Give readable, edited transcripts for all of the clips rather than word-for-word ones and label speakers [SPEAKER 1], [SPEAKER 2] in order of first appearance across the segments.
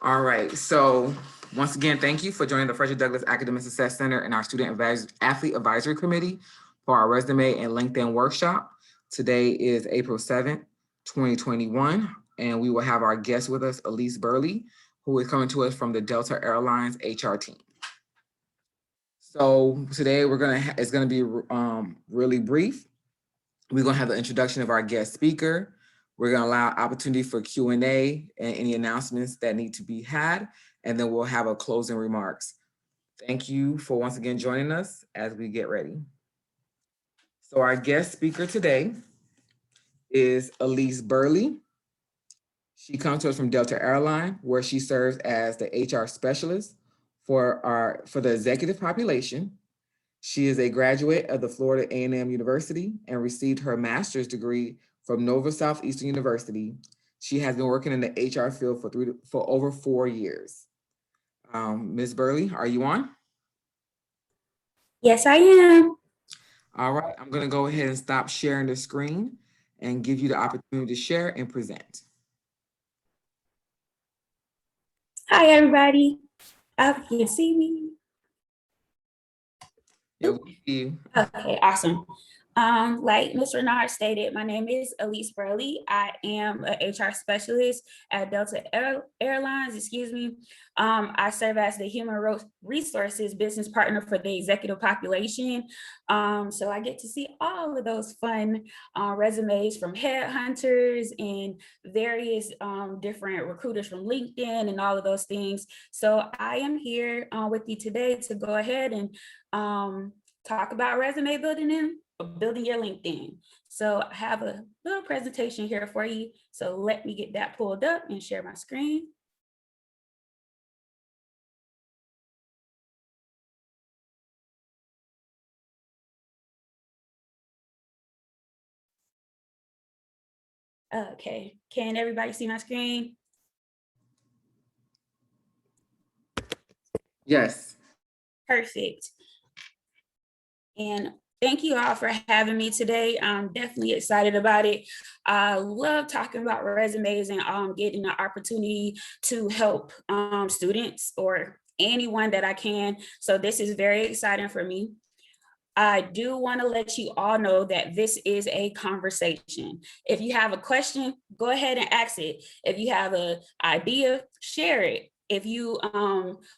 [SPEAKER 1] All right, so once again, thank you for joining the Frederick Douglass Academic Success Center and our Athlete Advisory Committee for our resume and LinkedIn workshop. Today is April 7th, 2021, and we will have our guest with us, Ellice Burley, who is coming to us from the Delta Airlines HR team. So today it's gonna be really brief. We're gonna have the introduction of our guest speaker. We're gonna allow opportunity for Q&A and any announcements that need to be had, and then we'll have a closing remarks. Thank you for once again joining us as we get ready. So our guest speaker today is Ellice Burley. She comes to us from Delta Airlines, where she serves as the HR specialist for the executive population. She is a graduate of the Florida A&M University and received her master's degree from Nova Southeastern University. She has been working in the HR field for over 4 years. Ms. Burley, are you on?
[SPEAKER 2] Yes, I am.
[SPEAKER 1] All right, I'm gonna go ahead and stop sharing the screen and give you the opportunity to share and present.
[SPEAKER 2] Hi, everybody. I hope you can see me.
[SPEAKER 1] Yeah, we see you.
[SPEAKER 2] Okay, awesome. Like Ms. Renard stated, my name is Ellice Burley. I am an HR specialist at Delta Airlines, excuse me. I serve as the human resources business partner for the executive population. So I get to see all of those fun resumes from headhunters and various different recruiters from LinkedIn and all of those things. So I am here with you today to go ahead and talk about resume building and building your LinkedIn. So I have a little presentation here for you. So let me get that pulled up and share my screen. Okay, can everybody see my screen?
[SPEAKER 1] Yes.
[SPEAKER 2] Perfect. And thank you all for having me today. I'm definitely excited about it. I love talking about resumes and getting the opportunity to help students or anyone that I can. So this is very exciting for me. I do want to let you all know that this is a conversation. If you have a question, go ahead and ask it. If you have an idea, share it. If you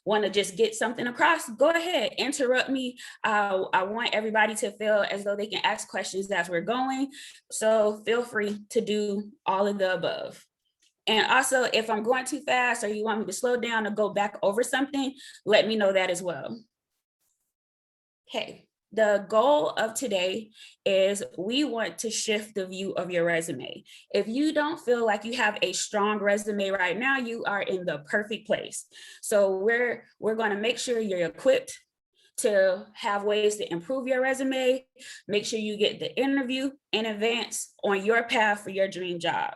[SPEAKER 2] want to just get something across, go ahead, interrupt me. I want everybody to feel as though they can ask questions as we're going. So feel free to do all of the above. And also, if I'm going too fast or you want me to slow down or go back over something, let me know that as well. Okay. The goal of today is we want to shift the view of your resume. If you don't feel like you have a strong resume right now, you are in the perfect place. So we're going to make sure you're equipped to have ways to improve your resume. Make sure you get the interview in advance on your path for your dream job.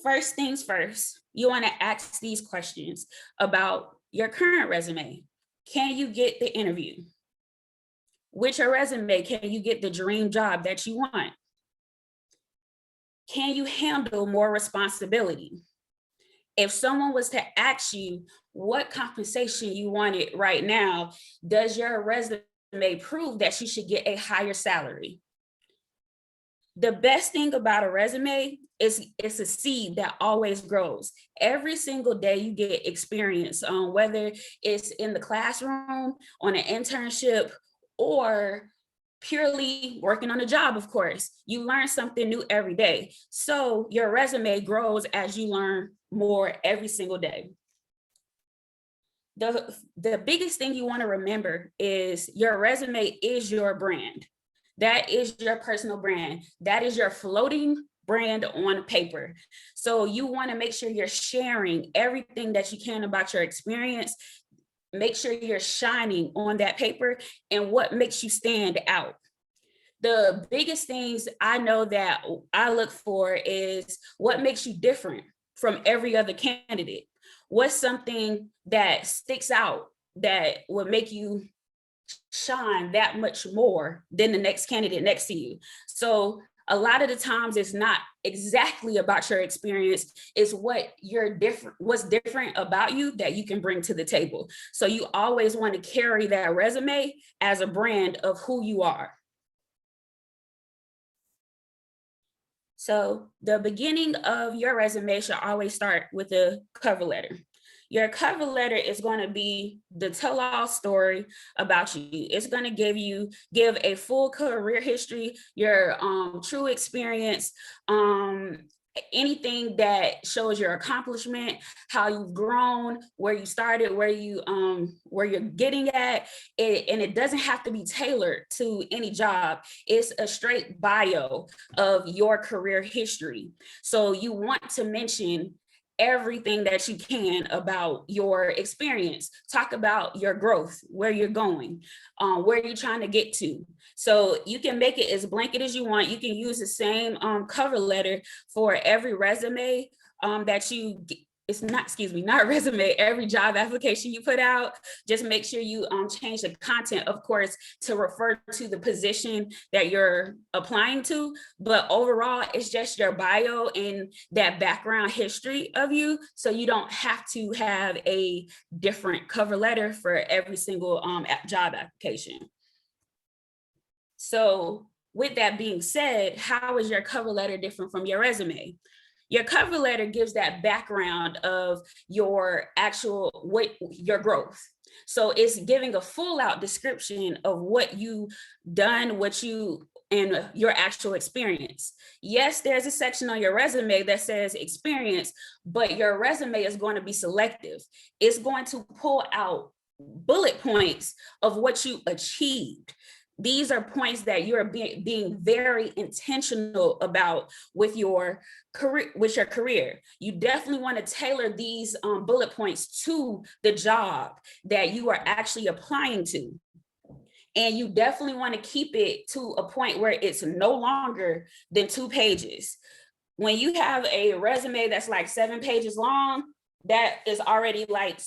[SPEAKER 2] First things first, you want to ask these questions about your current resume. Can you get the interview? With your resume, can you get the dream job that you want? Can you handle more responsibility? If someone was to ask you what compensation you wanted right now, does your resume prove that you should get a higher salary? The best thing about a resume is it's a seed that always grows. Every single day you get experience on whether it's in the classroom, on an internship, or purely working on a job, of course. You learn something new every day. So your resume grows as you learn more every single day. The biggest thing you want to remember is your resume is your brand. That is your personal brand. That is your floating brand on paper. So you want to make sure you're sharing everything that you can about your experience. Make sure you're shining on that paper and what makes you stand out. The biggest things I know that I look for is what makes you different from every other candidate. What's something that sticks out that would make you shine that much more than the next candidate next to you? So a lot of the times it's not exactly about your experience, it's what's different about you that you can bring to the table. So you always want to carry that resume as a brand of who you are. So the beginning of your resume should always start with a cover letter. Your cover letter is going to be the tell-all story about you. It's going to give a full career history, your true experience, anything that shows your accomplishment, how you've grown, where you started, where you're getting at, and it doesn't have to be tailored to any job. It's a straight bio of your career history. So you want to mention everything that you can about your experience. Talk about your growth, where you're going, where you're trying to get to. So you can make it as blanket as you want. You can use the same cover letter for every resume that you it's not, excuse me, not resume, every job application you put out. Just make sure you change the content, of course, to refer to the position that you're applying to. But overall, it's just your bio and that background history of you. So you don't have to have a different cover letter for every single job application. So with that being said, how is your cover letter different from your resume? Your cover letter gives that background of your your growth. So it's giving a full out description of what you've done, and your actual experience. Yes, there's a section on your resume that says experience, but your resume is going to be selective. It's going to pull out bullet points of what you achieved. These are points that you're being very intentional about with your career. You definitely want to tailor these bullet points to the job that you are actually applying to. And you definitely want to keep it to a point where it's no longer than 2 pages. When you have a resume that's like 7 pages long, that is already like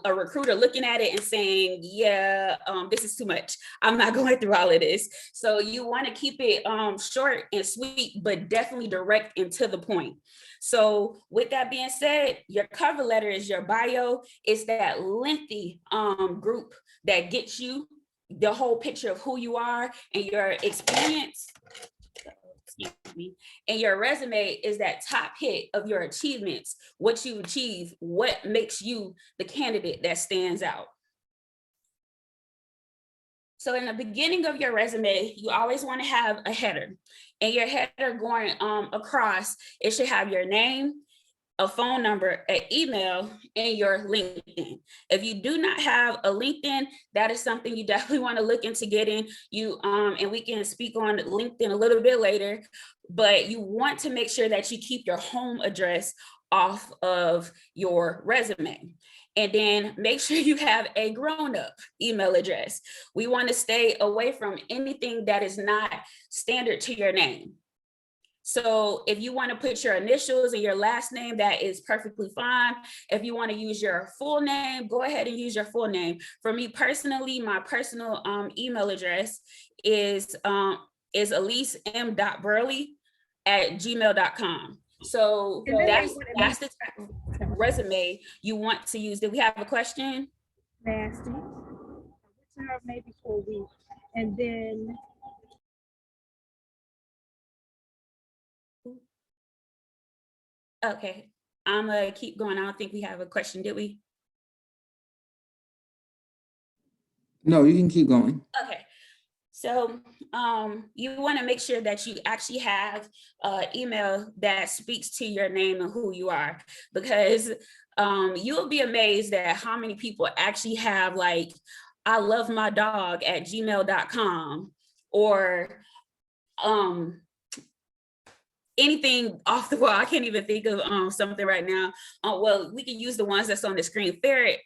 [SPEAKER 2] a recruiter looking at it and saying, yeah, this is too much. I'm not going through all of this. So you want to keep it short and sweet, but definitely direct and to the point. So with that being said, your cover letter is your bio. It's that lengthy group that gets you the whole picture of who you are and your experience. And your resume is that top hit of your achievements, what you achieve, what makes you the candidate that stands out. So in the beginning of your resume, you always want to have a header, and your header going across, it should have your name, a phone number, an email, and your LinkedIn. If you do not have a LinkedIn, that is something you definitely want to look into getting. And we can speak on LinkedIn a little bit later, but you want to make sure that you keep your home address off of your resume. And then make sure you have a grown-up email address. We want to stay away from anything that is not standard to your name. So if you want to put your initials and your last name, that is perfectly fine. If you want to use your full name, go ahead and use your full name. For me personally, my personal email address is ellicem.burley@gmail.com. So that's the type of resume you want to use. Did we have a question?
[SPEAKER 3] Nasty. Maybe for a week. And then
[SPEAKER 2] okay, I'm gonna keep going. I don't think we have a question, did we?
[SPEAKER 1] No, you can keep going.
[SPEAKER 2] Okay, so you want to make sure that you actually have an email that speaks to your name and who you are, because you'll be amazed at how many people actually have like, I love my dog at gmail.com, or anything off the wall. I can't even think of something right now. Well, we can use the ones that's on the screen. Ferret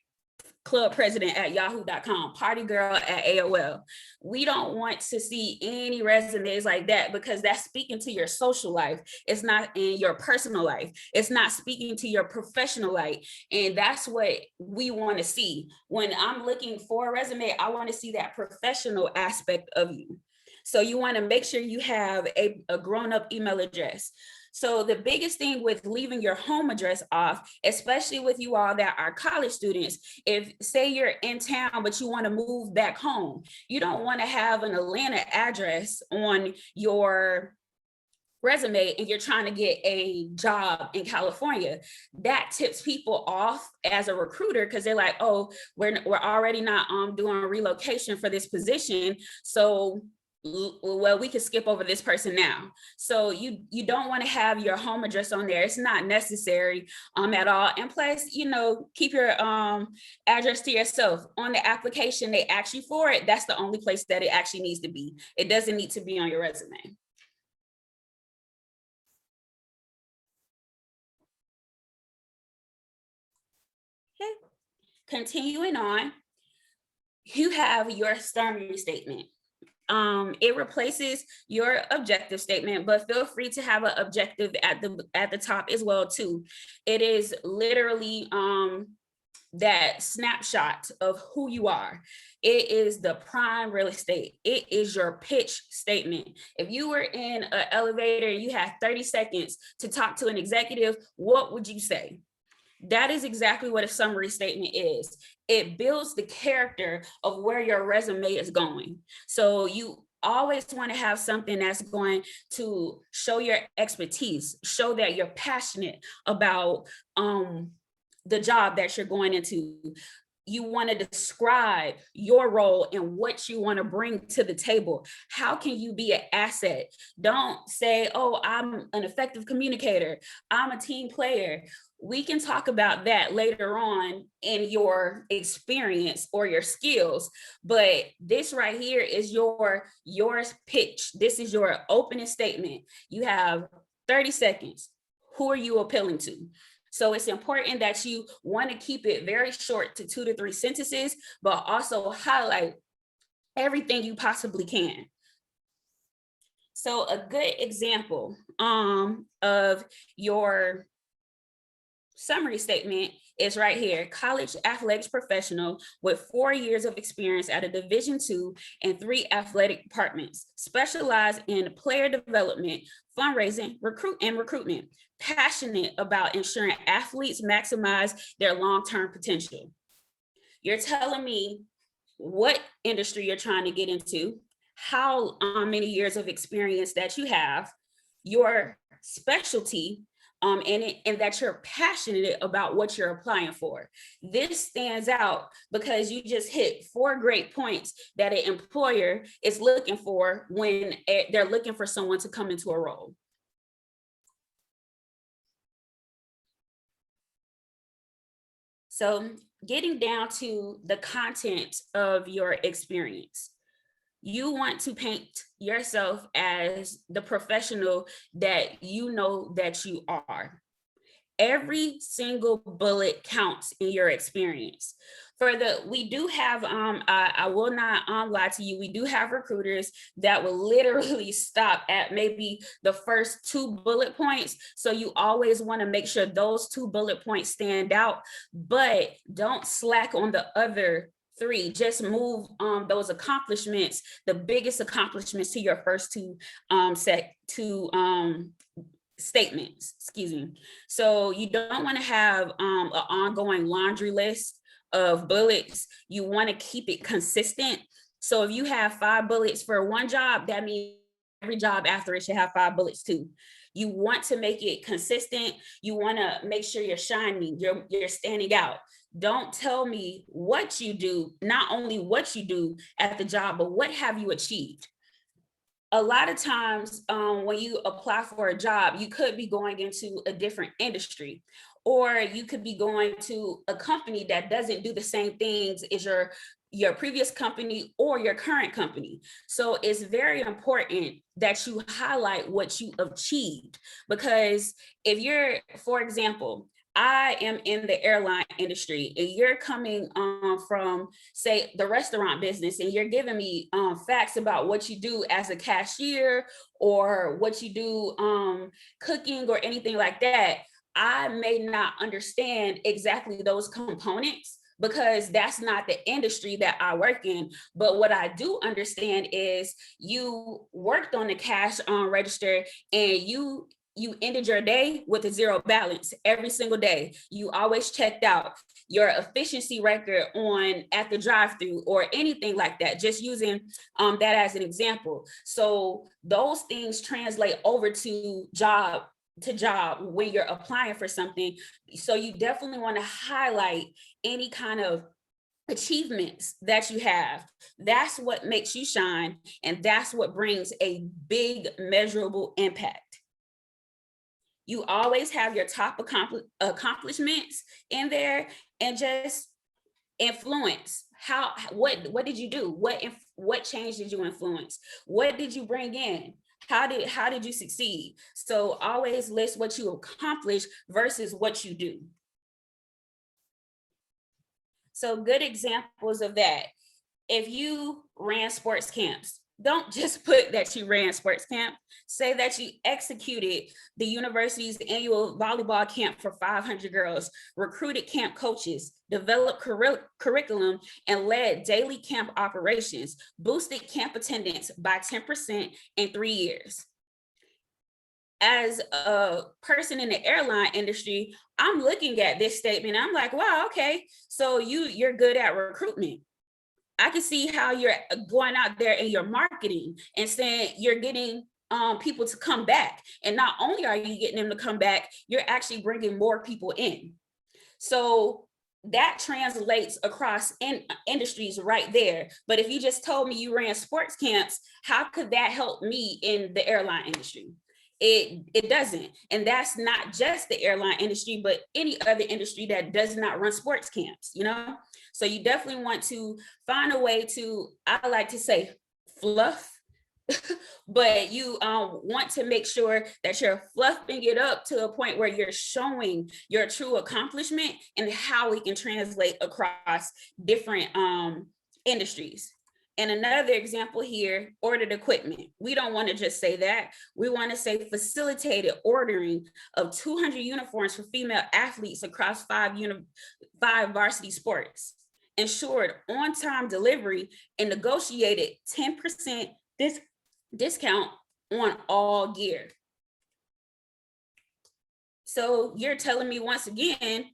[SPEAKER 2] Club President at yahoo.com, Party Girl at AOL. We don't want to see any resumes like that, because that's speaking to your social life. It's not in your personal life. It's not speaking to your professional life. And that's what we want to see. When I'm looking for a resume, I want to see that professional aspect of you. So you want to make sure you have a grown-up email address. So the biggest thing with leaving your home address off, especially with you all that are college students, if say you're in town, but you want to move back home, you don't want to have an Atlanta address on your resume and you're trying to get a job in California. That tips people off as a recruiter because they're like, oh, we're already not doing relocation for this position. So well, we can skip over this person now. So you don't want to have your home address on there. It's not necessary at all. And plus, keep your address to yourself. On the application they ask you for it, that's the only place that it actually needs to be. It doesn't need to be on your resume. Okay. Continuing on, you have your summary statement. It replaces your objective statement, but feel free to have an objective at the top as well too. It is literally that snapshot of who you are. It is the prime real estate. It is your pitch statement. If you were in an elevator, you had 30 seconds to talk to an executive, what would you say? That is exactly what a summary statement is. It builds the character of where your resume is going. So you always want to have something that's going to show your expertise, show that you're passionate about the job that you're going into. You want to describe your role and what you want to bring to the table. How can you be an asset? Don't say, oh, I'm an effective communicator, I'm a team player. We can talk about that later on in your experience or your skills, but this right here is your pitch. This is your opening statement. You have 30 seconds. Who are you appealing to? So it's important that you want to keep it very short to 2 to 3 sentences, but also highlight everything you possibly can. So a good example of your summary statement is right here. College athletics professional with 4 years of experience at a Division II and 3 athletic departments, specialized in player development, fundraising, recruitment, passionate about ensuring athletes maximize their long-term potential. You're telling me what industry you're trying to get into, how many years of experience that you have, your specialty, and that you're passionate about what you're applying for. This stands out because you just hit 4 great points that an employer is looking for when they're looking for someone to come into a role. So getting down to the content of your experience. You want to paint yourself as the professional that you know that you are. Every single bullet counts in your experience. We do have, I will not lie to you, we do have recruiters that will literally stop at maybe the first 2 bullet points. So you always want to make sure those 2 bullet points stand out, but don't slack on the other 3. Just move those accomplishments, the biggest accomplishments, to your first 2 statements, excuse me. So you don't want to have an ongoing laundry list of bullets. You want to keep it consistent. So if you have 5 bullets for one job, that means every job after it should have 5 bullets too. You want to make it consistent. You want to make sure you're shining, you're standing out. Don't tell me what you do, not only what you do at the job, but what have you achieved? A lot of times when you apply for a job, you could be going into a different industry, or you could be going to a company that doesn't do the same things as your previous company or your current company. So it's very important that you highlight what you achieved, because if you're, for example, I am in the airline industry and you're coming from, say, the restaurant business, and you're giving me facts about what you do as a cashier or what you do cooking or anything like that. I may not understand exactly those components, because that's not the industry that I work in. But what I do understand is you worked on the cash register and you ended your day with a zero balance every single day. You always checked out. Your efficiency record on at the drive-through or anything like that, just using that as an example. So those things translate over to job when you're applying for something. So you definitely want to highlight any kind of achievements that you have. That's what makes you shine, and that's what brings a big measurable impact. You always have your top accomplishments in there, and just influence. What did you do? What change did you influence? What did you bring in? How did you succeed? So always list what you accomplish versus what you do. So good examples of that. If you ran sports camps, don't just put that you ran sports camp. Say that you executed the university's annual volleyball camp for 500 girls, recruited camp coaches, developed curriculum, and led daily camp operations, boosted camp attendance by 10% in 3 years. As a person in the airline industry, I'm looking at this statement. I'm like, wow, okay, so you're good at recruitment. I can see how you're going out there and you're marketing and saying you're getting people to come back. And not only are you getting them to come back, you're actually bringing more people in. So that translates across industries right there. But if you just told me you ran sports camps, how could that help me in the airline industry? It doesn't. And that's not just the airline industry, but any other industry that does not run sports camps, you know? So you definitely want to find a way to, I like to say, fluff, but you want to make sure that you're fluffing it up to a point where you're showing your true accomplishment and how we can translate across different industries. And another example here, ordered equipment. We don't want to just say that. We want to say facilitated ordering of 200 uniforms for female athletes across five varsity sports, ensured on-time delivery, and negotiated 10% discount on all gear. So you're telling me once again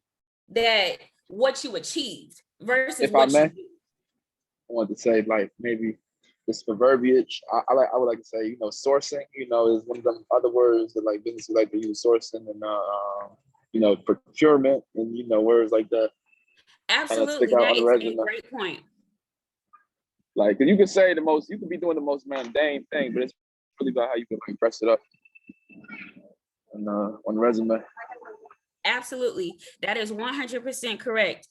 [SPEAKER 2] that what you achieved versus what you do.
[SPEAKER 4] I want to say, like, maybe this for verbiage. I would like to say, you know, sourcing, you know, is one of the other words that like businesses like to use, sourcing, and you know, procurement, and you know, words like that.
[SPEAKER 2] Absolutely, that is a great point.
[SPEAKER 4] Like, you can say you can be doing the most mundane thing, but it's really about how you can like press it up on the resume.
[SPEAKER 2] Absolutely, that is 100% correct.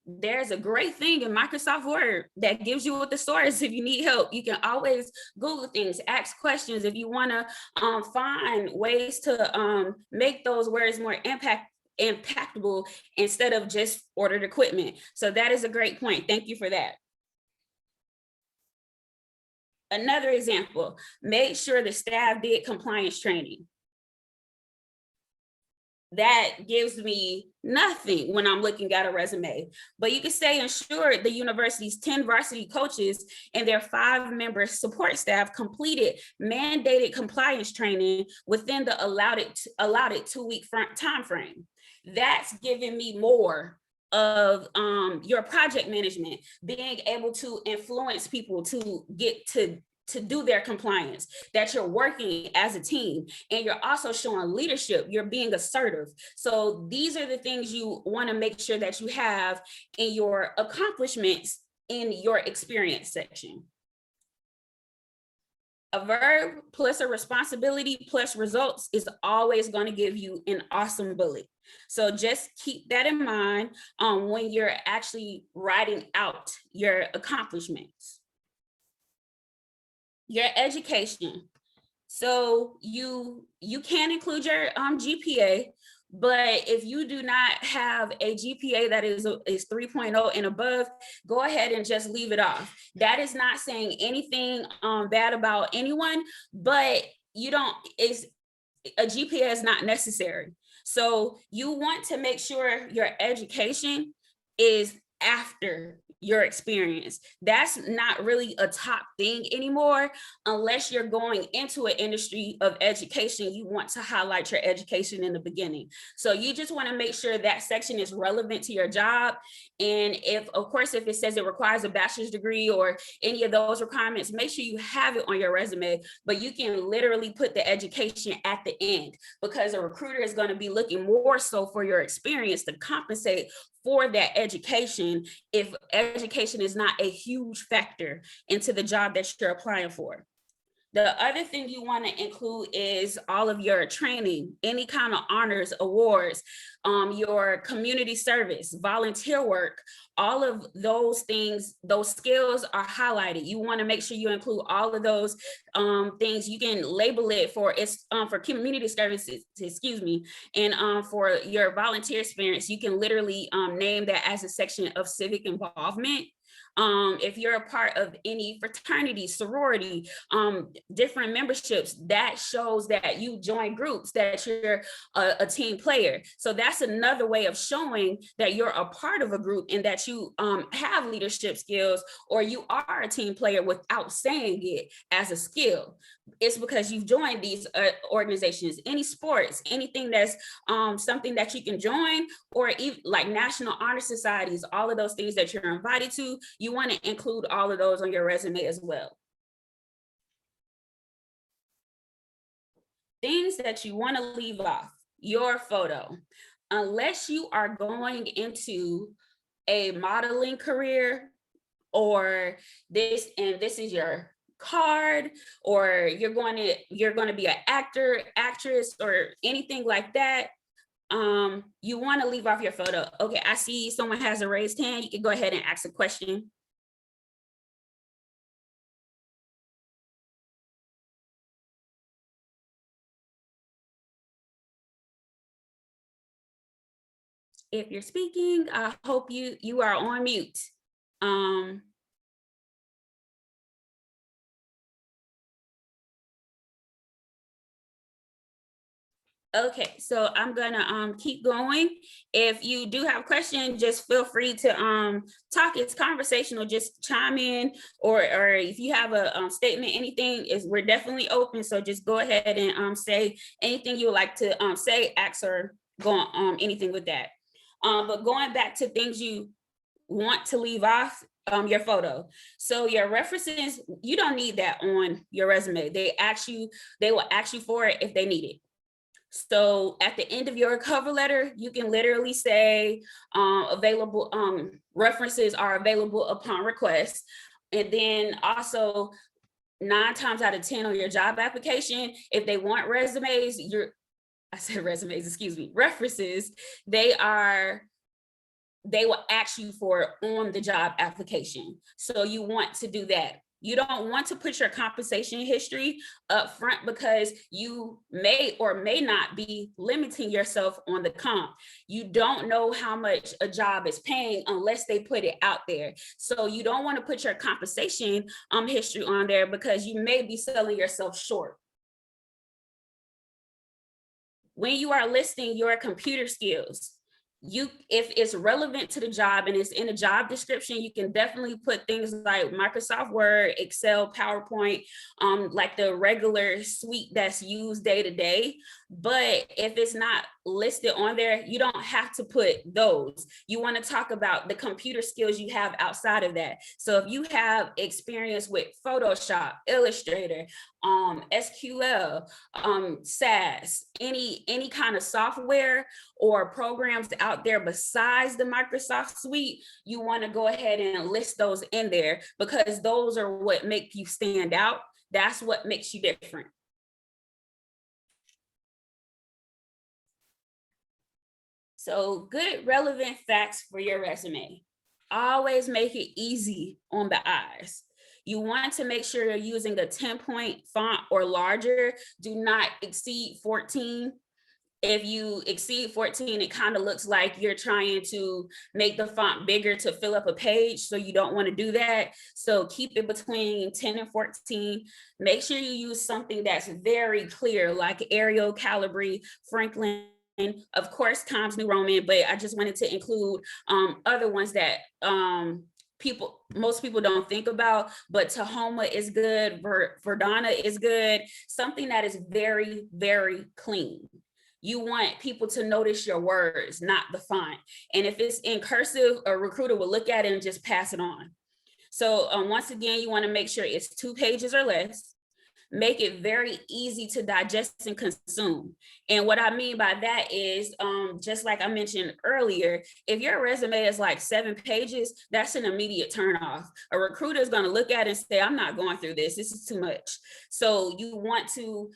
[SPEAKER 2] There's a great thing in Microsoft Word that gives you a thesaurus if you need help. You can always Google things, ask questions if you want to find ways to make those words more impactable instead of just ordered equipment. So that is a great point. Thank you for that. Another example, make sure the staff did compliance training. That gives me nothing when I'm looking at a resume. But you can say ensure the university's 10 varsity coaches and their 5-member support staff completed mandated compliance training within the allotted 2-week time frame. That's giving me more of your project management, being able to influence people to get to do their compliance, that you're working as a team, and you're also showing leadership, you're being assertive. So these are the things you want to make sure that you have in your accomplishments in your experience section. A verb plus a responsibility plus results is always going to give you an awesome bullet. So just keep that in mind when you're actually writing out your accomplishments. Your education. So you can include your GPA, but if you do not have a GPA that is 3.0 and above, go ahead and just leave it off. That is not saying anything bad about anyone, but a GPA is not necessary. So you want to make sure your education is after your experience. That's not really a top thing anymore, unless you're going into an industry of education. You want to highlight your education in the beginning. So you just want to make sure that section is relevant to your job. And if, of course, if it says it requires a bachelor's degree or any of those requirements, make sure you have it on your resume, but you can literally put the education at the end, because a recruiter is going to be looking more so for your experience to compensate for that education, if education is not a huge factor into the job that you're applying for. The other thing you want to include is all of your training, any kind of honors, awards, your community service, volunteer work, all of those things, those skills are highlighted. You want to make sure you include all of those things. You can label it for for community services, excuse me, and for your volunteer experience, you can literally name that as a section of civic involvement. If you're a part of any fraternity, sorority, different memberships, that shows that you join groups, that you're a team player. So that's another way of showing that you're a part of a group and that you have leadership skills, or you are a team player without saying it as a skill. It's because you've joined these organizations, any sports, anything that's something that you can join, or even like national honor societies, all of those things that you're invited to, you want to include all of those on your resume as well. Things that you want to leave off: your photo. Unless you are going into a modeling career, or this is your card, or you're going to be an actor, actress, or anything like that, you want to leave off your photo. Okay, I see someone has a raised hand. You can go ahead and ask a question. If you're speaking, I hope you are on mute. Okay, so I'm gonna keep going. If you do have a question, just feel free to talk. It's conversational, just chime in, or if you have a statement, anything, we're definitely open. So just go ahead and say anything you would like to say, ask, or go on anything with that. But going back to things you want to leave off, your photo. So your references, you don't need that on your resume. They will ask you for it if they need it. So at the end of your cover letter, you can literally say available references are available upon request. And then also 9 times out of 10 on your job application, if they want resumes, references, they will ask you for it on the job application. So you want to do that. You don't want to put your compensation history up front, because you may or may not be limiting yourself on the comp. You don't know how much a job is paying unless they put it out there. So you don't want to put your compensation history on there, because you may be selling yourself short. When you are listing your computer skills, if it's relevant to the job and it's in a job description, you can definitely put things like Microsoft Word, Excel, PowerPoint, like the regular suite that's used day to day. But if it's not listed on there, you don't have to put those. You want to talk about the computer skills you have outside of that. So if you have experience with Photoshop, Illustrator, SQL, SAAC, any kind of software or programs out there besides the Microsoft suite, you want to go ahead and list those in there, because those are what make you stand out. That's what makes you different. So good relevant facts for your resume. Always make it easy on the eyes. You want to make sure you're using a 10-point font or larger. Do not exceed 14. If you exceed 14, it kind of looks like you're trying to make the font bigger to fill up a page. So you don't want to do that. So keep it between 10 and 14. Make sure you use something that's very clear, like Arial, Calibri, Franklin of course, Times New Roman, but I just wanted to include other ones that most people don't think about, but Tahoma is good, Verdana is good, something that is very, very clean. You want people to notice your words, not the font. And if it's in cursive, a recruiter will look at it and just pass it on. So once again, you want to make sure it's 2 pages or less. Make it very easy to digest and consume. And what I mean by that is, just like I mentioned earlier, if your resume is like 7 pages, that's an immediate turnoff. A recruiter is going to look at it and say, I'm not going through this. This is too much. So you want to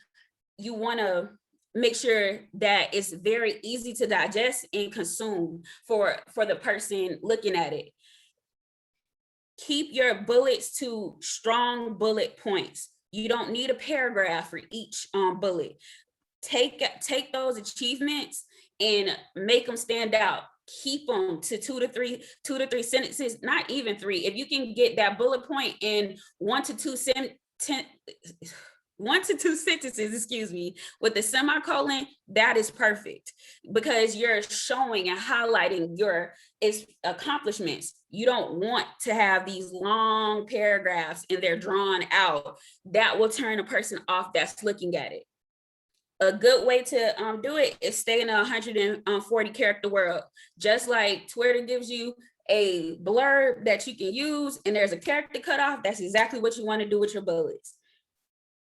[SPEAKER 2] make sure that it's very easy to digest and consume for the person looking at it. Keep your bullets to strong bullet points. You don't need a paragraph for each bullet. Take those achievements and make them stand out. Keep them to 2 to 3 sentences, not even 3. If you can get that bullet point in 1 to 2 sentences, excuse me, with the semicolon, that is perfect, because you're showing and highlighting your accomplishments. You don't want to have these long paragraphs and they're drawn out. That will turn a person off that's looking at it. A good way to do it is stay in a 140 character world. Just like Twitter gives you a blurb that you can use and there's a character cutoff, that's exactly what you want to do with your bullets.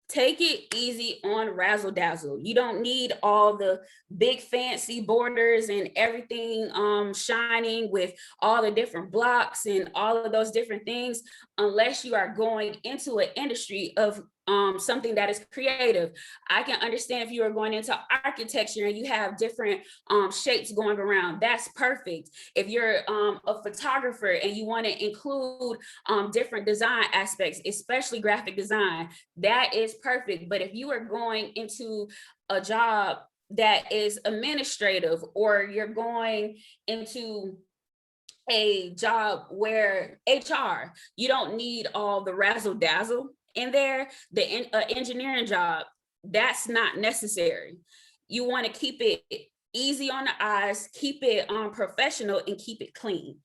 [SPEAKER 2] Take it easy on razzle dazzle. You don't need all the big fancy borders and everything shining with all the different blocks and all of those different things, unless you are going into an industry of something that is creative. I can understand if you are going into architecture and you have different shapes going around, that's perfect. If you're a photographer and you want to include different design aspects, especially graphic design, that is perfect. But if you are going into a job that is administrative, or you're going into a job where HR, you don't need all the razzle dazzle in there. The engineering job, that's not necessary. You want to keep it easy on the eyes, keep it professional, and keep it clean.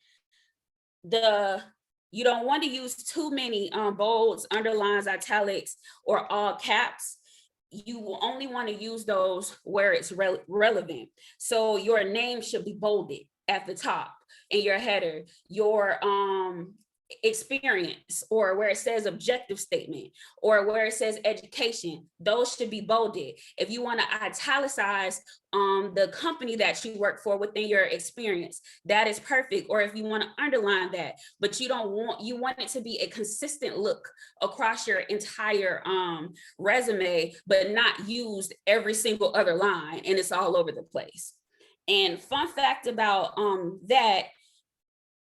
[SPEAKER 2] You don't want to use too many bolds, underlines, italics, or all caps. You will only want to use those where it's relevant. So your name should be bolded at the top in your header, your experience, or where it says objective statement, or where it says education, those should be bolded. If you want to italicize the company that you work for within your experience, that is perfect. Or if you want to underline that, but you want it to be a consistent look across your entire resume, but not used every single other line and it's all over the place. And fun fact about that,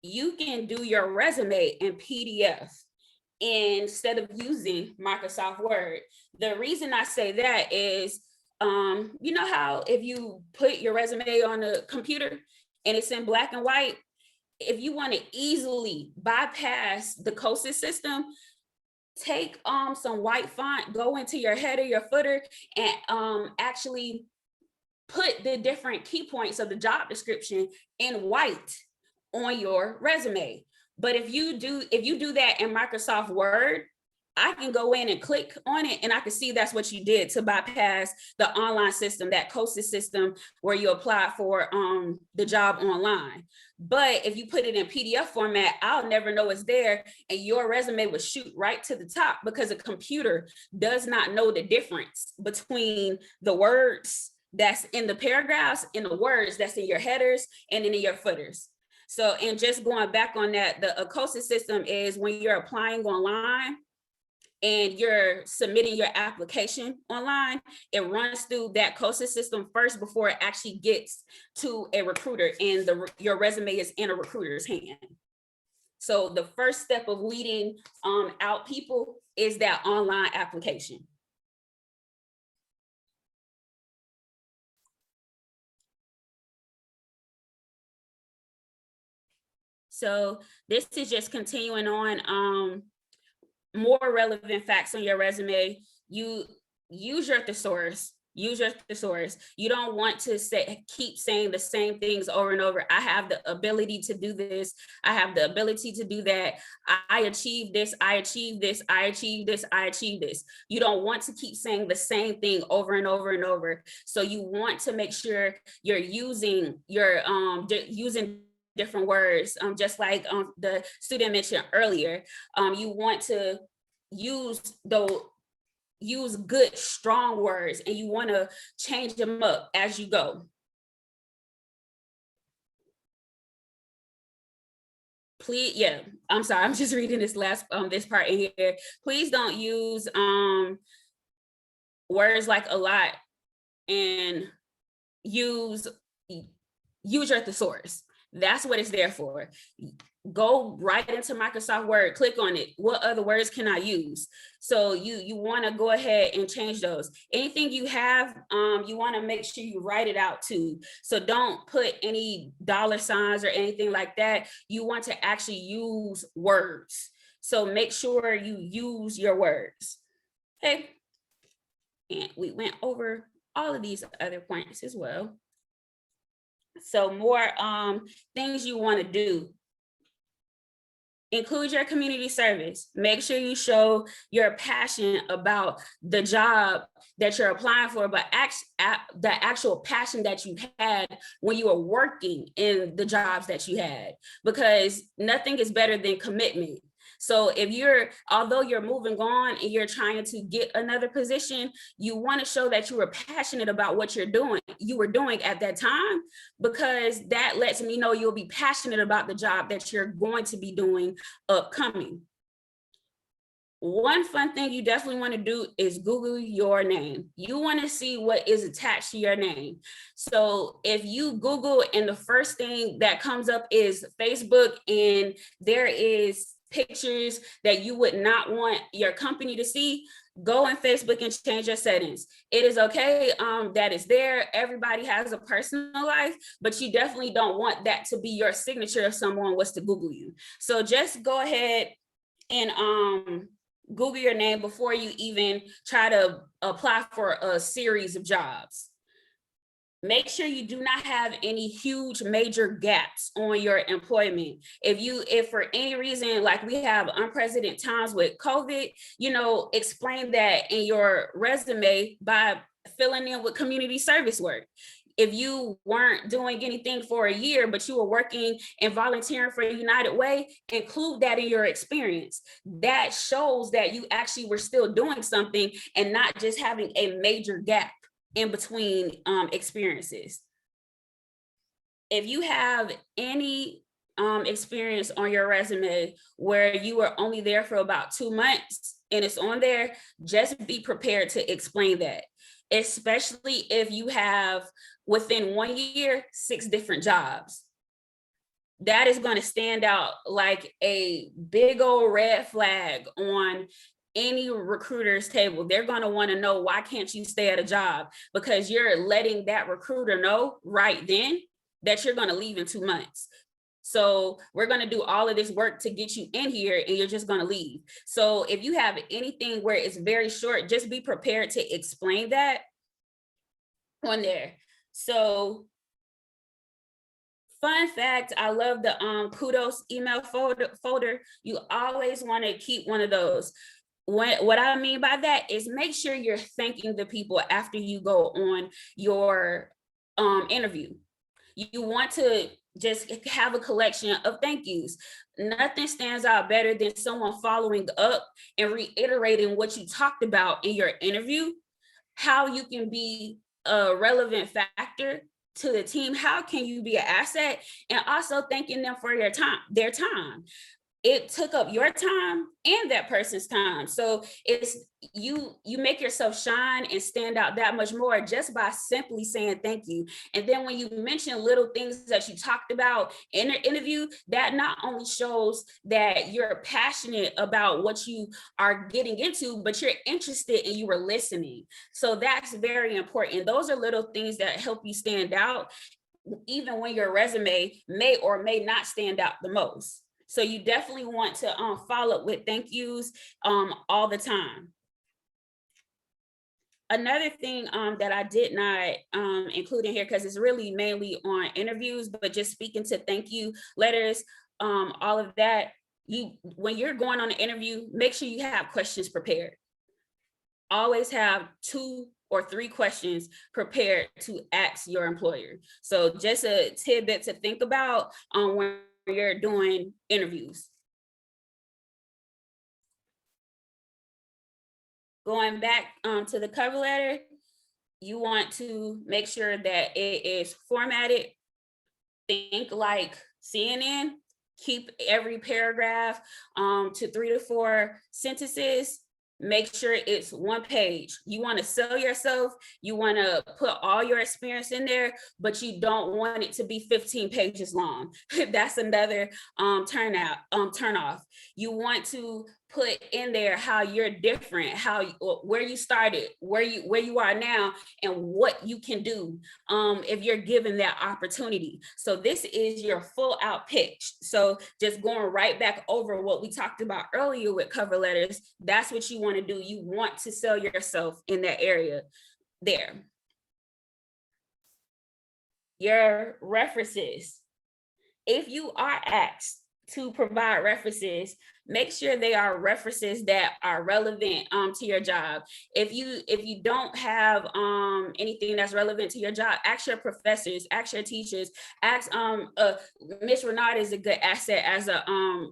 [SPEAKER 2] you can do your resume in PDF instead of using Microsoft Word. The reason I say that is, you know how if you put your resume on a computer and it's in black and white, if you want to easily bypass the COSIS system, take some white font, go into your header, your footer, and actually put the different key points of the job description in white on your resume. But if you do that in Microsoft Word, I can go in and click on it and I can see that's what you did to bypass the online system, that COSIS system where you apply for the job online. But if you put it in PDF format, I'll never know it's there, and your resume will shoot right to the top, because a computer does not know the difference between the words that's in the paragraphs and the words that's in your headers and in your footers. So, and just going back on that, the COSIS system is when you're applying online and you're submitting your application online, it runs through that COSIS system first before it actually gets to a recruiter, and your resume is in a recruiter's hand. So the first step of weeding out people is that online application. So this is just continuing on more relevant facts on your resume. You use your thesaurus. Use your thesaurus. You don't want to keep saying the same things over and over. I have the ability to do this. I have the ability to do that. I achieved this. I achieved this. I achieved this. I achieved this. You don't want to keep saying the same thing over and over and over. So you want to make sure you're using using different words, just like the student mentioned earlier. You want to use good, strong words, and you want to change them up as you go. Please, yeah, I'm sorry, I'm just reading this last this part in here. Please don't use words like a lot, and use your thesaurus. That's what it's there for. Go right into Microsoft Word, click on it. What other words can I use? So you want to go ahead and change those. Anything you have, you want to make sure you write it out too. So don't put any $ signs or anything like that. You want to actually use words. So make sure you use your words. Okay. And we went over all of these other points as well. So more things you want to do. Include your community service. Make sure you show your passion about the job that you're applying for, but the actual passion that you had when you were working in the jobs that you had, because nothing is better than commitment. So although you're moving on and you're trying to get another position, you want to show that you were passionate about what you were doing at that time, because that lets me know you'll be passionate about the job that you're going to be doing upcoming. One fun thing you definitely want to do is Google your name. You want to see what is attached to your name. So if you Google and the first thing that comes up is Facebook, and there is pictures that you would not want your company to see, go on Facebook and change your settings. It is okay that it's there. Everybody has a personal life, but you definitely don't want that to be your signature if someone was to Google you. So just go ahead and Google your name before you even try to apply for a series of jobs. Make sure you do not have any huge major gaps on your employment. If for any reason, like we have unprecedented times with COVID, explain that in your resume by filling in with community service work. If you weren't doing anything for a year, but you were working and volunteering for United Way, include that in your experience. That shows that you actually were still doing something and not just having a major gap in between experiences. If you have any experience on your resume where you were only there for about 2 months and it's on there, just be prepared to explain that, especially if you have within 1 year, 6 different jobs. That is going to stand out like a big old red flag on any recruiter's table. They're going to want to know, why can't you stay at a job? Because you're letting that recruiter know right then that you're going to leave in 2 months. So we're going to do all of this work to get you in here and you're just going to leave. So if you have anything where it's very short, just be prepared to explain that on there. So fun fact, I love the kudos email folder. You always want to keep one of those. What I mean by that is make sure you're thanking the people after you go on your interview. You want to just have a collection of thank yous. Nothing stands out better than someone following up and reiterating what you talked about in your interview, how you can be a relevant factor to the team, how can you be an asset, and also thanking them for their time. It took up your time and that person's time. So it's you make yourself shine and stand out that much more just by simply saying thank you. And then when you mention little things that you talked about in an interview, that not only shows that you're passionate about what you are getting into, but you're interested and you were listening. So that's very important. Those are little things that help you stand out, even when your resume may or may not stand out the most. So you definitely want to follow up with thank yous all the time. Another thing that I did not include in here, because it's really mainly on interviews, but just speaking to thank you letters, all of that, when you're going on an interview, make sure you have questions prepared. Always have 2 or 3 questions prepared to ask your employer. So just a tidbit to think about when you're doing interviews. Going back to the cover letter, you want to make sure that it is formatted. Think like CNN. Keep every paragraph to 3 to 4 sentences. Make sure it's 1 page. You want to sell yourself. You want to put all your experience in there, but you don't want it to be 15 pages long. That's another turn off. You want to put in there how you're different, where you started, where you are now, and what you can do if you're given that opportunity. So this is your full out pitch. So just going right back over what we talked about earlier with cover letters, that's what you want to do. You want to sell yourself in that area there. Your references. If you are asked to provide references, make sure they are references that are relevant to your job. If you don't have anything that's relevant to your job, ask your professors, ask your teachers, ask Miss Renard is a good asset as a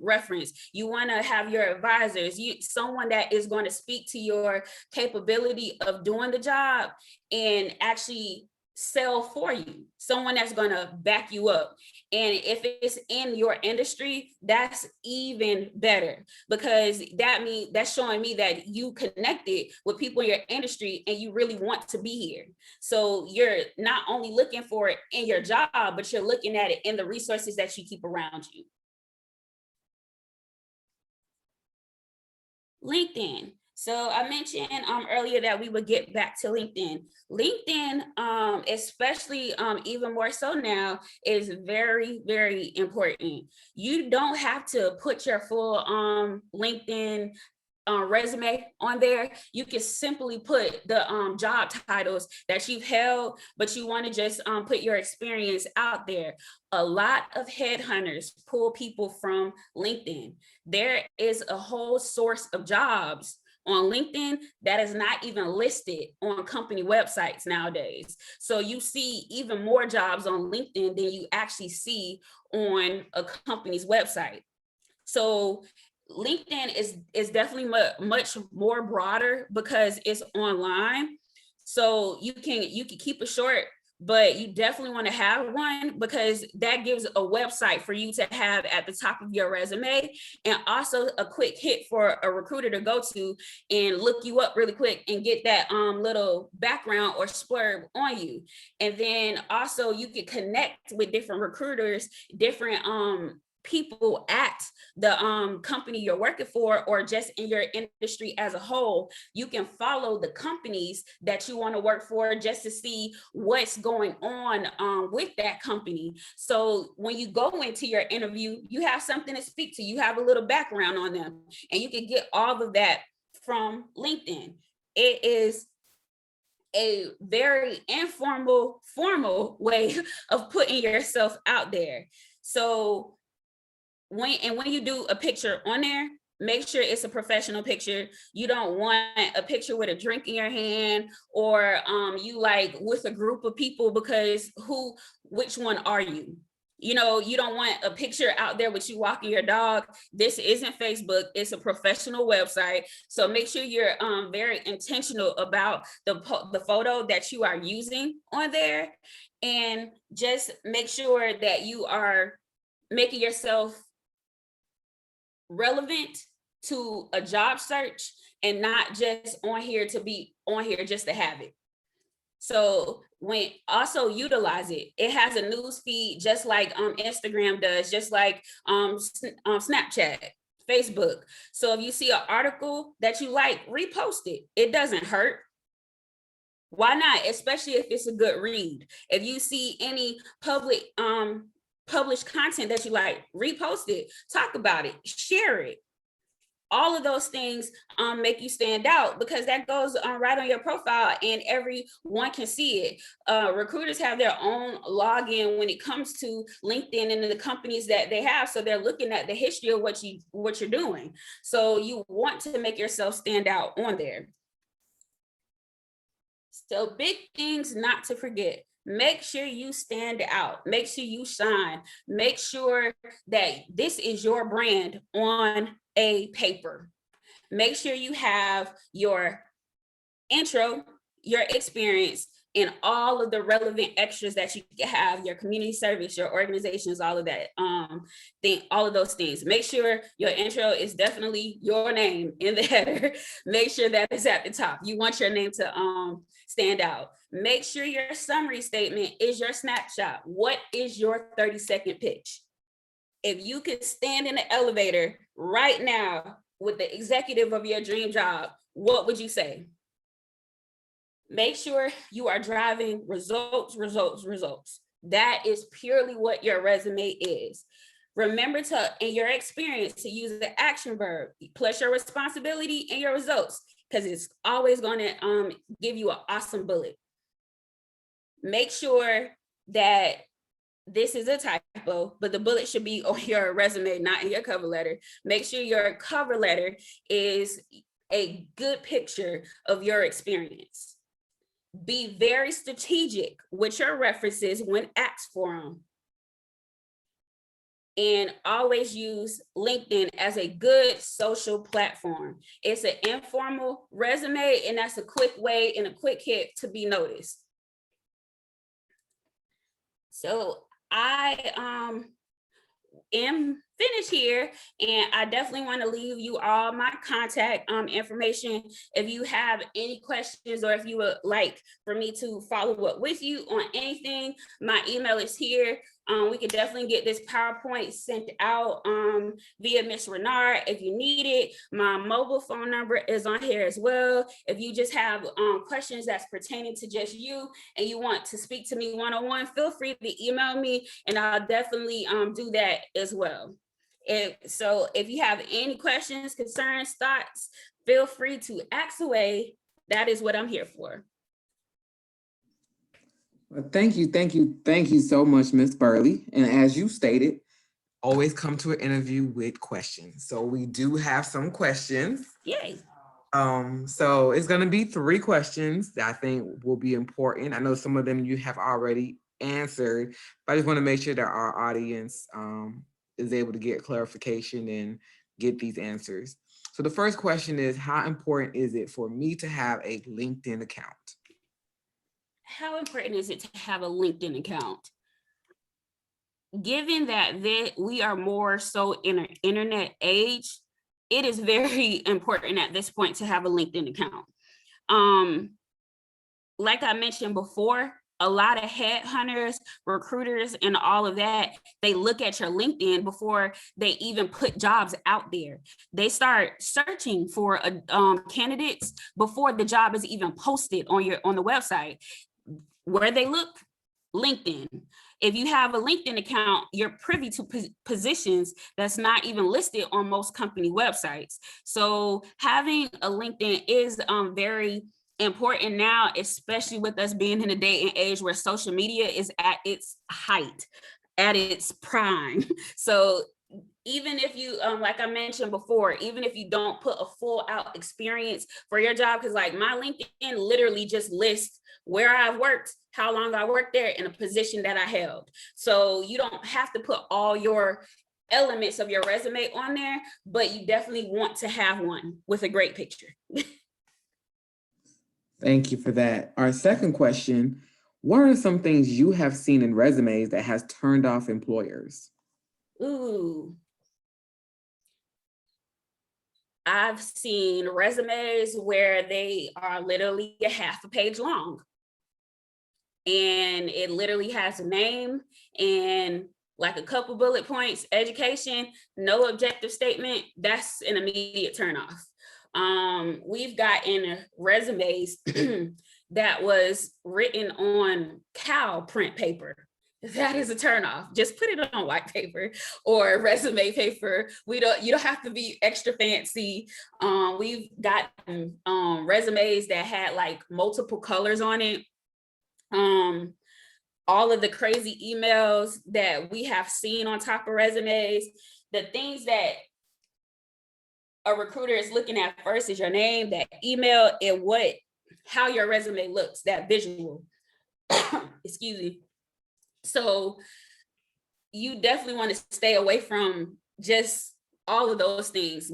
[SPEAKER 2] reference. You want to have your advisors, someone that is going to speak to your capability of doing the job and actually sell for you, someone that's going to back you up. And if it's in your industry, that's even better, because that's showing me that you connected with people in your industry and you really want to be here. So you're not only looking for it in your job, but you're looking at it in the resources that you keep around you. LinkedIn. So I mentioned earlier that we would get back to LinkedIn. LinkedIn, especially even more so now, is very, very important. You don't have to put your full LinkedIn resume on there. You can simply put the job titles that you've held, but you want to just put your experience out there. A lot of headhunters pull people from LinkedIn. There is a whole source of jobs on LinkedIn that is not even listed on company websites nowadays. So you see even more jobs on LinkedIn than you actually see on a company's website. So LinkedIn is definitely much more broader because it's online. So you can keep it short, but you definitely want to have one, because that gives a website for you to have at the top of your resume, and also a quick hit for a recruiter to go to and look you up really quick and get that little background or splurb on you. And then also you can connect with different recruiters, different people at the company you're working for, or just in your industry as a whole. You can follow the companies that you want to work for just to see what's going on with that company. So when you go into your interview, you have something to speak to, you have a little background on them, and you can get all of that from LinkedIn. It is a very informal, formal way of putting yourself out there. So when you do a picture on there, make sure it's a professional picture. You don't want a picture with a drink in your hand, or you like with a group of people, because which one are you? You know, you don't want a picture out there with you walking your dog. This isn't Facebook, it's a professional website. So make sure you're very intentional about the photo that you are using on there, and just make sure that you are making yourself relevant to a job search and not just on here to be on here just to have it. So when also utilize it. It has a news feed just like Instagram does, just like Snapchat, Facebook. So if you see an article that you like, repost it. It doesn't hurt. Why not? Especially if it's a good read. If you see any published content that you like, repost it, talk about it, share it. all of those things make you stand out, because that goes right on your profile and everyone can see it. Recruiters have their own login when it comes to LinkedIn and the companies that they have. So they're looking at the history of what you're doing. So you want to make yourself stand out on there. So big things not to forget. Make sure you stand out. Make sure you shine. Make sure that this is your brand on a paper. Make sure you have your intro, your experience, and all of the relevant extras that you can have, your community service, your organizations, all of that, all of those things. Make sure your intro is definitely your name in the header. Make sure that it's at the top. You want your name to stand out. Make sure your summary statement is your snapshot. What is your 30-second pitch? If you could stand in the elevator right now with the executive of your dream job, what would you say? Make sure you are driving results, results, results. That is purely what your resume is. Remember to, in your experience, to use the action verb plus your responsibility and your results, because it's always going to give you an awesome bullet. Make sure that this is a typo, but the bullet should be on your resume, not in your cover letter. Make sure your cover letter is a good picture of your experience. Be very strategic with your references when asked for them. And always use LinkedIn as a good social platform. It's an informal resume, and that's a quick way and a quick hit to be noticed. So I am finished here, and I definitely want to leave you all my contact information. If you have any questions, or if you would like for me to follow up with you on anything, my email is here. We can definitely get this PowerPoint sent out via Ms. Renard if you need it. My mobile phone number is on here as well. If you just have questions that's pertaining to just you and you want to speak to me one-on-one, feel free to email me, and I'll definitely do that as well. So if you have any questions, concerns, thoughts, feel free to ask away. That is what I'm here for.
[SPEAKER 1] Well, thank you so much, Ms. Burley. And as you stated, always come to an interview with questions. So we do have some questions.
[SPEAKER 2] Yay.
[SPEAKER 1] So it's going to be 3 questions that I think will be important. I know some of them you have already answered, but I just want to make sure that our audience is able to get clarification and get these answers. So the first question is, how important is it for me to have a LinkedIn account?
[SPEAKER 2] How important is it to have a LinkedIn account? Given that we are more so in an internet age, it is very important at this point to have a LinkedIn account. Like I mentioned before, a lot of headhunters, recruiters, and all of that, they look at your LinkedIn before they even put jobs out there. They start searching for candidates before the job is even posted on the website. Where they look, LinkedIn. If you have a LinkedIn account, you're privy to positions that's not even listed on most company websites. So having a LinkedIn is very important now, especially with us being in a day and age where social media is at its height, at its prime. So even if you, like I mentioned before, even if you don't put a full out experience for your job, because like my LinkedIn literally just lists where I've worked, how long I worked there, and a position that I held. So you don't have to put all your elements of your resume on there, but you definitely want to have one with a great picture.
[SPEAKER 1] Thank you for that. Our second question, what are some things you have seen in resumes that has turned off employers?
[SPEAKER 2] Ooh. I've seen resumes where they are literally a half a page long. And it literally has a name and like a couple bullet points, education, no objective statement. That's an immediate turnoff. We've gotten resumes that was written on cow print paper. that is a turnoff. Just put it on white paper or resume paper. You don't have to be extra fancy. We've gotten resumes that had like multiple colors on it. All of the crazy emails that we have seen on top of resumes, the things that a recruiter is looking at first is your name, that email, and how your resume looks, that visual. Excuse me. So you definitely want to stay away from just all of those things.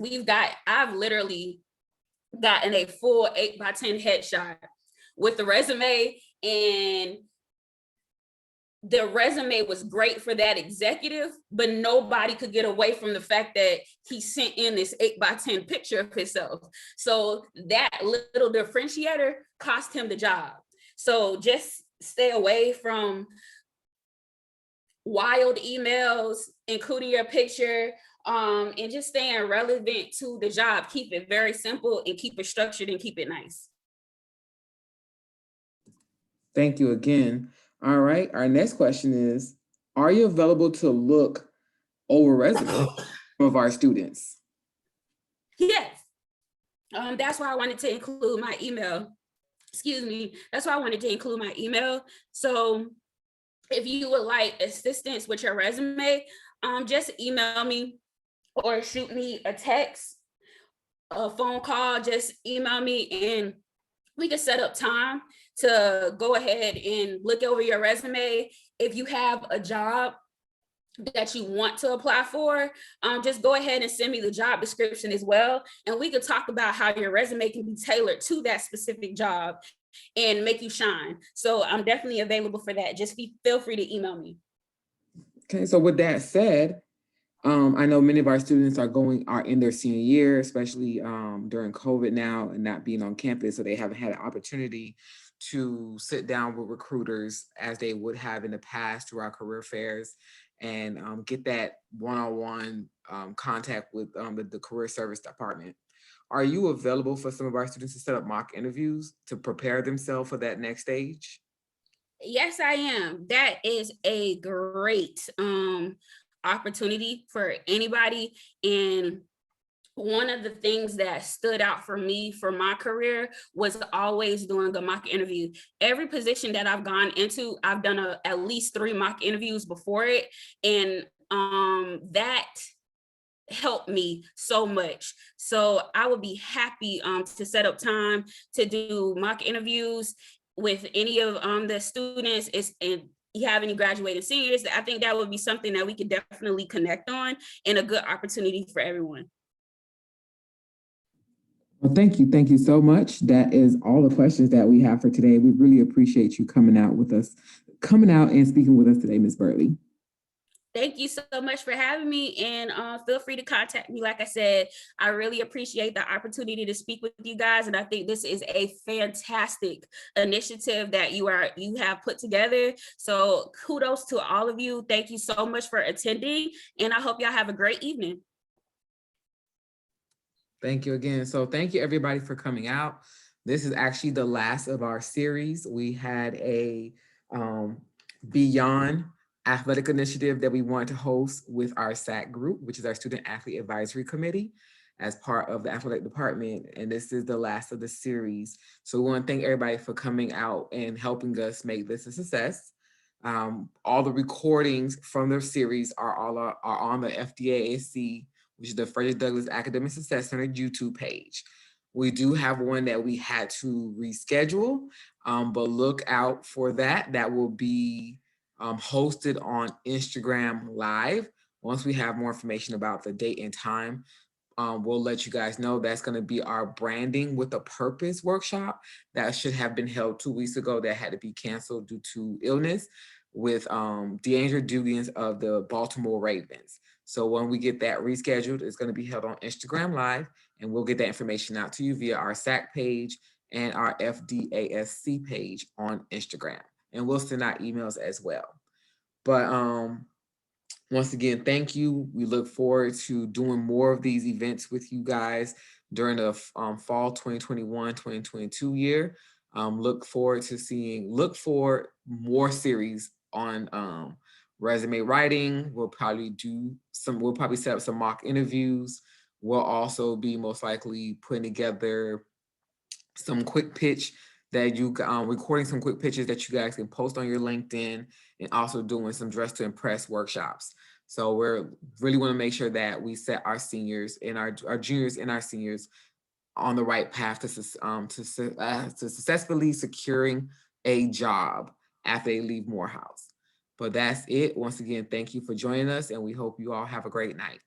[SPEAKER 2] I've literally gotten a full 8x10 headshot with the resume, and the resume was great for that executive, but nobody could get away from the fact that he sent in this 8x10 picture of himself. So that little differentiator cost him the job. So just stay away from wild emails, including your picture, and just staying relevant to the job. Keep it very simple and keep it structured and keep it nice.
[SPEAKER 1] Thank you again. All right, our next question is, are you available to look over resumes of our students?
[SPEAKER 2] Yes. That's why I wanted to include my email. Excuse me. That's why I wanted to include my email. So if you would like assistance with your resume, just email me or shoot me a text, a phone call, just email me and we can set up time to go ahead and look over your resume. If you have a job that you want to apply for, just go ahead and send me the job description as well. And we could talk about how your resume can be tailored to that specific job and make you shine. So I'm definitely available for that. Just feel free to email me.
[SPEAKER 1] Okay, so with that said, I know many of our students are in their senior year, especially during COVID now and not being on campus, so they haven't had an opportunity to sit down with recruiters as they would have in the past through our career fairs and get that one-on-one contact with the career service department. Are you available for some of our students to set up mock interviews to prepare themselves for that next stage?
[SPEAKER 2] Yes, I am. That is a great opportunity for anybody. And one of the things that stood out for me for my career was always doing a mock interview. Every position that I've gone into, I've done at least 3 mock interviews before it. And that helped me so much. So I would be happy to set up time to do mock interviews with any of the students. And you have any graduating seniors, I think that would be something that we could definitely connect on and a good opportunity for everyone.
[SPEAKER 1] Well, thank you. Thank you so much. That is all the questions that we have for today. We really appreciate you coming out and speaking with us today, Ms. Burley.
[SPEAKER 2] Thank you so much for having me, and feel free to contact me. Like I said, I really appreciate the opportunity to speak with you guys, and I think this is a fantastic initiative that you have put together. So kudos to all of you. Thank you so much for attending, and I hope y'all have a great evening.
[SPEAKER 1] Thank you again. So thank you everybody for coming out. This is actually the last of our series. We had a Beyond Athletic initiative that we wanted to host with our SAAC group, which is our Student Athlete Advisory Committee, as part of the athletic department. And this is the last of the series. So we want to thank everybody for coming out and helping us make this a success. All the recordings from the series are on the FDASC, which is the Frederick Douglass Academic Success Center YouTube page. We do have one that we had to reschedule, but look out for that. That will be hosted on Instagram Live. Once we have more information about the date and time, we'll let you guys know. That's going to be our Branding with a Purpose workshop that should have been held 2 weeks ago that had to be canceled due to illness with DeAndre Dugans of the Baltimore Ravens. So when we get that rescheduled, it's going to be held on Instagram Live, and we'll get that information out to you via our SAAC page and our FDASC page on Instagram. And we'll send out emails as well. But once again, thank you. We look forward to doing more of these events with you guys during the fall 2021-2022 year. Look for more series on resume writing. We'll probably set up some mock interviews. We'll also be most likely putting together some quick pitch that you recording some quick pitches that you guys can post on your LinkedIn, and also doing some dress to impress workshops. So we're really want to make sure that we set our seniors and our juniors and our seniors on the right path to successfully securing a job after they leave Morehouse. But that's it. Once again, thank you for joining us, and we hope you all have a great night.